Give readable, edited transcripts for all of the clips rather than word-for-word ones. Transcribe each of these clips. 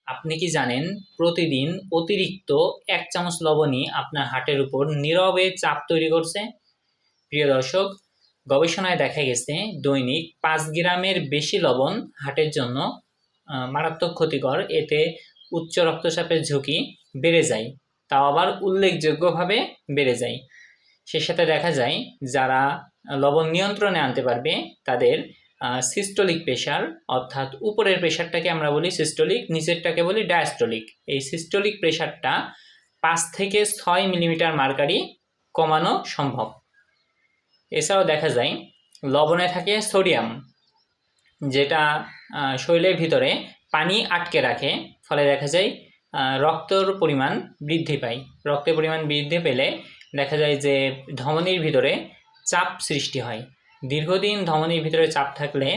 আপনি কি জানেন প্রতিদিন অতিরিক্ত 1 চামচ লবণই আপনার হার্টের উপর নীরবে চাপ তৈরি করছে? প্রিয় দর্শক, গবেষণায় দেখা গেছে দৈনিক 5 গ্রামের বেশি লবণ হার্টের জন্য মারাত্মক ক্ষতিকর। এতে উচ্চ রক্তচাপের ঝুঁকি বেড়ে যায়, তাও আবার উল্লেখযোগ্যভাবে বেড়ে যায়। সে সাথে দেখা যায় যারা লবণ নিয়ন্ত্রণে আনতে পারবে তাদের সিস্টোলিক প্রেশার, অর্থাৎ উপরের প্রেশারটাকে আমরা বলি সিস্টোলিক, নিচেরটাকে বলি ডায়াস্টোলিক। এই সিস্টোলিক প্রেশারটা 5 থেকে 6 মিলিমিটার মার্কারি কমানো সম্ভব। এছাড়াও দেখা যায় লবণে থাকে সোডিয়াম, যেটা শরীরের ভিতরে পানি আটকে রাখে, ফলে দেখা যায় রক্তের পরিমাণ বৃদ্ধি পায়। রক্তের পরিমাণ বৃদ্ধি পেলে দেখা যায় যে ধমনীর ভিতরে চাপ সৃষ্টি হয়। দীর্ঘদিন ধমনীর ভিতরে চাপ থাকলে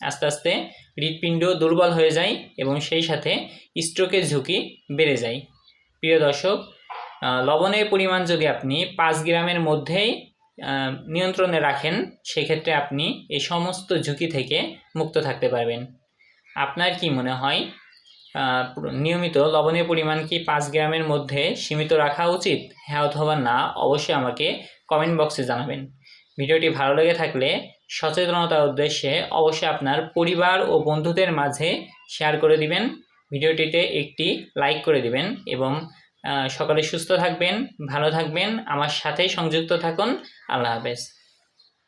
আস্তে আস্তে হৃৎপিণ্ড দুর্বল হয়ে যায় এবং সেই সাথে স্ট্রোকের ঝুঁকি বেড়ে যায়। প্রিয় দর্শক, লবণের পরিমাণ যদি আপনি 5 গ্রামের মধ্যেই নিয়ন্ত্রণে রাখেন, সেক্ষেত্রে আপনি এই সমস্ত ঝুঁকি থেকে মুক্ত থাকতে পারবেন। আপনার কি মনে হয় নিয়মিত লবণের পরিমাণ কি 5 গ্রামের মধ্যে সীমিত রাখা উচিত? হ্যাঁ অথবা না অবশ্যই আমাকে কমেন্ট বক্সে জানাবেন। ভিডিওটি ভালো লেগে থাকলে সচেতনতার উদ্দেশ্যে অবশ্যই আপনার পরিবার ও বন্ধুদের মাঝে শেয়ার করে দিবেন। ভিডিওটিতে একটি লাইক করে দিবেন এবং সকলে সুস্থ থাকবেন, ভালো থাকবেন, আমার সাথেই সংযুক্ত থাকুন। আল্লাহ হাফেজ।